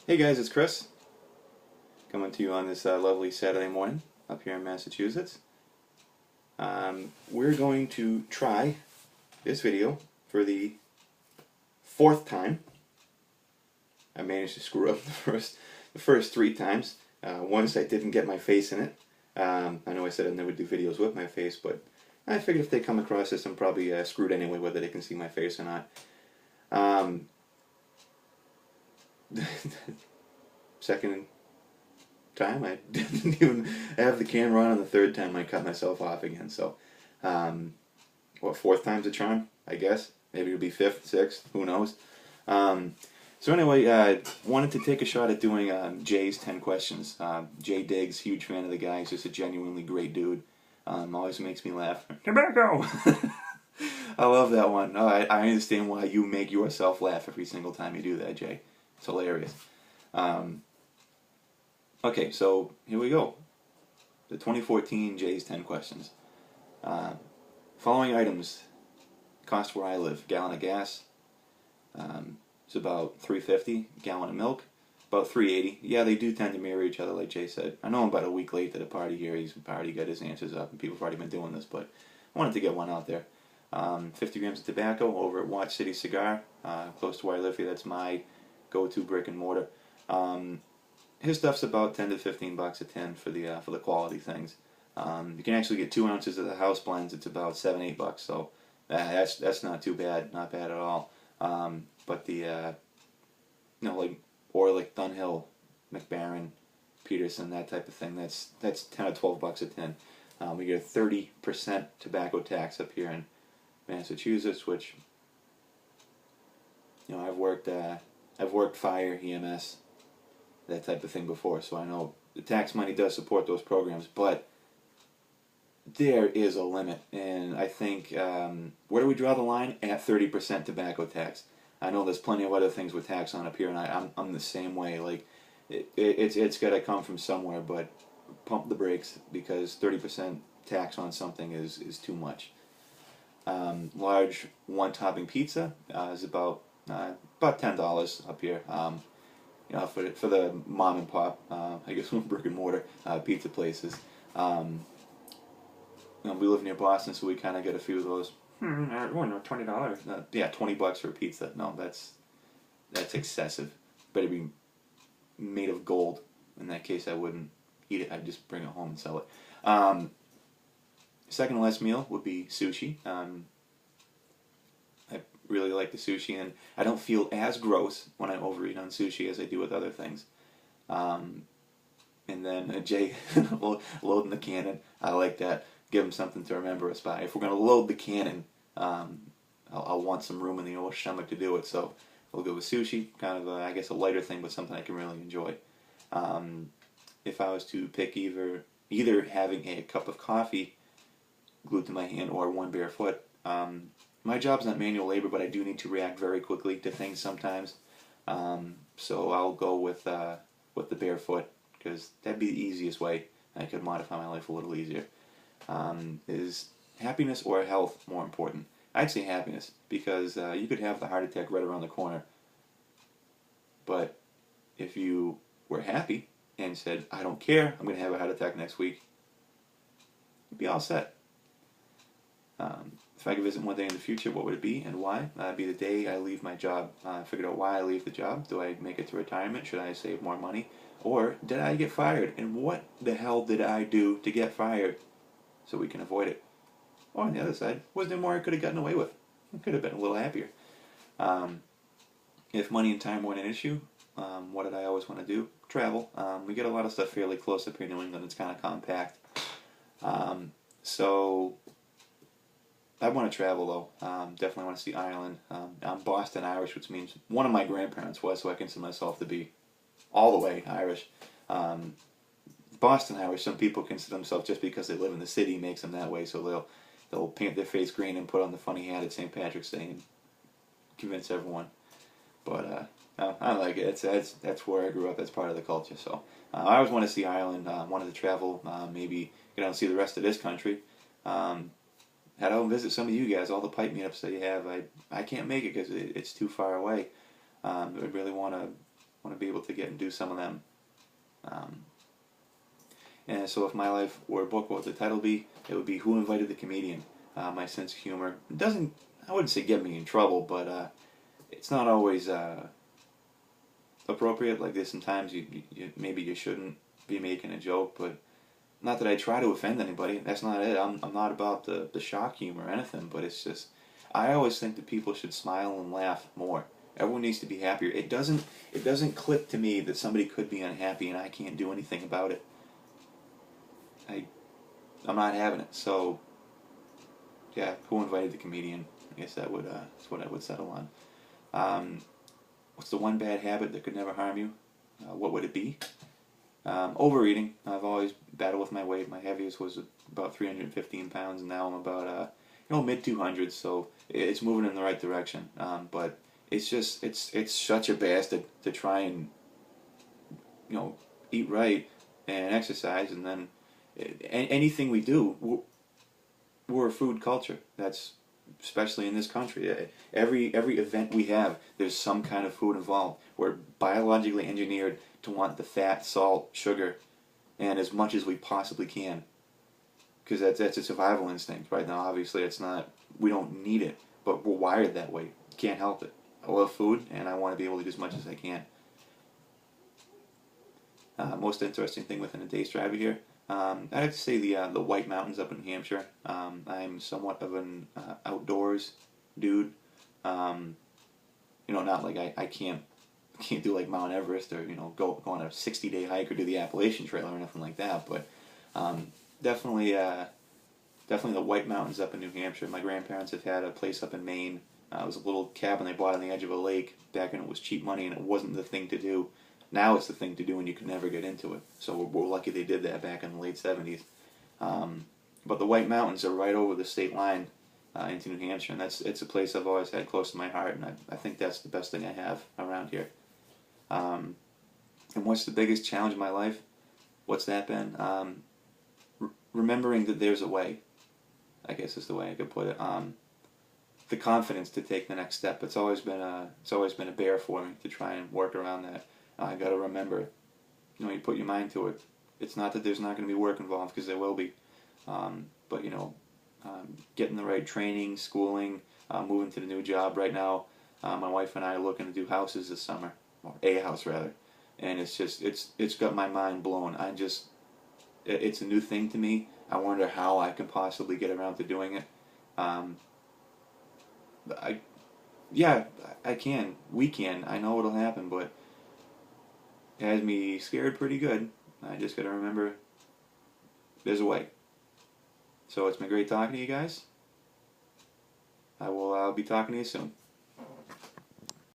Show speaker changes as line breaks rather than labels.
Hey guys, it's Chris coming to you on this lovely Saturday morning up here in Massachusetts. We're going to try this video for the fourth time. I managed to screw up the first three times. Once I didn't get my face in it. I know I said I'd never do videos with my face, but I figured if they come across this, I'm probably screwed anyway, whether they can see my face or not. Um, Second time I didn't even have the camera on the third time I cut myself off again. So, fourth time's a charm, I guess. Maybe it'll be fifth, sixth, who knows. So anyway, wanted to take a shot at doing Jay's 10 questions. Jay Diggs, huge fan of the guy. He's just a genuinely great dude. Always makes me laugh. Tobacco! I love that one. I understand why you make yourself laugh every single time you do that, Jay. It's hilarious. Okay, so here we go. The 2014 Jay's 10 questions. Following items cost where I live: gallon of gas. It's about $3.50. Gallon of milk, about $3.80. Yeah, they do tend to mirror each other, like Jay said. I know I'm about a week late to the party here. He's already got his answers up, and people have already been doing this, but I wanted to get one out there. 50 grams of tobacco over at Watch City Cigar, close to where I live here. That's my go-to brick and mortar. His stuff's about 10 to 15 bucks a tin for the quality things. You can actually get 2 ounces of the house blends. It's about $7-8. So that's not too bad, not bad at all. But the like Orlick, Dunhill, McBaron, Peterson, that type of thing. That's 10 or 12 bucks a tin. We get a 30% tobacco tax up here in Massachusetts, which I've worked fire, EMS, that type of thing before, so I know the tax money does support those programs, but there is a limit, and I think, where do we draw the line? At 30% tobacco tax. I know there's plenty of other things with tax on up here, and I'm the same way. Like, it's got to come from somewhere, but pump the brakes, because 30% tax on something is too much. Large one-topping pizza is about $10 up here. For the mom and pop, I guess brick and mortar pizza places. We live near Boston, so we kind of get a few of those. No, $20. Yeah, $20 for a pizza. No, that's excessive. Better be made of gold. In that case, I wouldn't eat it. I'd just bring it home and sell it. Second to last meal would be sushi. I really like the sushi, and I don't feel as gross when I overeat on sushi as I do with other things. And then Jay loading the cannon. I like that. Give him something to remember us by. If we're going to load the cannon, I'll want some room in the old stomach to do it. So we'll go with sushi, kind of I guess a lighter thing, but something I can really enjoy. If I was to pick either having a cup of coffee glued to my hand or one barefoot, my job's not manual labor, but I do need to react very quickly to things sometimes. So I'll go with the barefoot, because that'd be the easiest way I could modify my life a little easier. Is happiness or health more important? I'd say happiness, because you could have the heart attack right around the corner. But if you were happy and said, I don't care, I'm going to have a heart attack next week, you'd be all set. If I could visit one day in the future, what would it be and why? It'd be the day I leave my job. I figured out why I leave the job. Do I make it to retirement? Should I save more money? Or did I get fired? And what the hell did I do to get fired? So we can avoid it. Or on the other side, was there more I could have gotten away with? I could have been a little happier. If money and time weren't an issue, what did I always want to do? Travel. We get a lot of stuff fairly close up here in New England. It's kind of compact. So I want to travel, though. Definitely want to see Ireland. I'm Boston Irish, which means one of my grandparents was, so I consider myself to be all the way Irish. Boston Irish, some people consider themselves, just because they live in the city makes them that way, so they'll paint their face green and put on the funny hat at St. Patrick's Day and convince everyone. But I like it. That's where I grew up. That's part of the culture. So I always want to see Ireland. Wanted to travel, maybe get out and see the rest of this country. Head out and visit some of you guys, all the pipe meetups that you have. I can't make it because it's too far away. I really want to want to be able to get and do some of them. Um, and so if my life were a book, what would the title be? It would be Who Invited the Comedian? My sense of humor doesn't, I wouldn't say get me in trouble, but it's not always appropriate. Like there's sometimes maybe you shouldn't be making a joke, but not that I try to offend anybody. That's not it. I'm not about the shock humor or anything, but it's just, I always think that people should smile and laugh more. Everyone needs to be happier. It doesn't click to me that somebody could be unhappy and I can't do anything about it. I'm not having it. So yeah, Who Invited the Comedian? I guess that's what I would settle on. Um, what's the one bad habit that could never harm you? What would it be? Overeating. I've always battled with my weight. My heaviest was about 315 pounds, and now I'm about mid 200s. So it's moving in the right direction. But it's just it's such a bastard to try and eat right and exercise, and then anything we do, we're a food culture. That's especially in this country. Every event we have, there's some kind of food involved. We're biologically engineered to want the fat, salt, sugar, and as much as we possibly can. Because that's a survival instinct. Right now, obviously, it's not. We don't need it, but we're wired that way. Can't help it. I love food, and I want to be able to do as much as I can. Most interesting thing within a day's drive here. I'd have to say the White Mountains up in New Hampshire. I'm somewhat of an outdoors dude. Not like I can't do like Mount Everest or go on a 60-day hike or do the Appalachian Trail or anything like that. But definitely the White Mountains up in New Hampshire. My grandparents have had a place up in Maine. It was a little cabin they bought on the edge of a lake back when it was cheap money and it wasn't the thing to do. Now it's the thing to do and you could never get into it. So we're lucky they did that back in the late 70s. But the White Mountains are right over the state line into New Hampshire, and it's a place I've always had close to my heart, and I think that's the best thing I have around here. And what's the biggest challenge in my life? What's that been? Remembering that there's a way, I guess is the way I could put it. The confidence to take the next step. It's always been a bear for me to try and work around that. I got to remember, you put your mind to it. It's not that there's not going to be work involved, because there will be. But getting the right training, schooling, moving to the new job right now. My wife and I are looking to do houses this summer, or a house rather, and it's got my mind blown. It's a new thing to me. I wonder how I can possibly get around to doing it. I can. We can. I know it'll happen, but it has me scared pretty good. I just got to remember there's a way. So it's been great talking to you guys. I will be talking to you soon.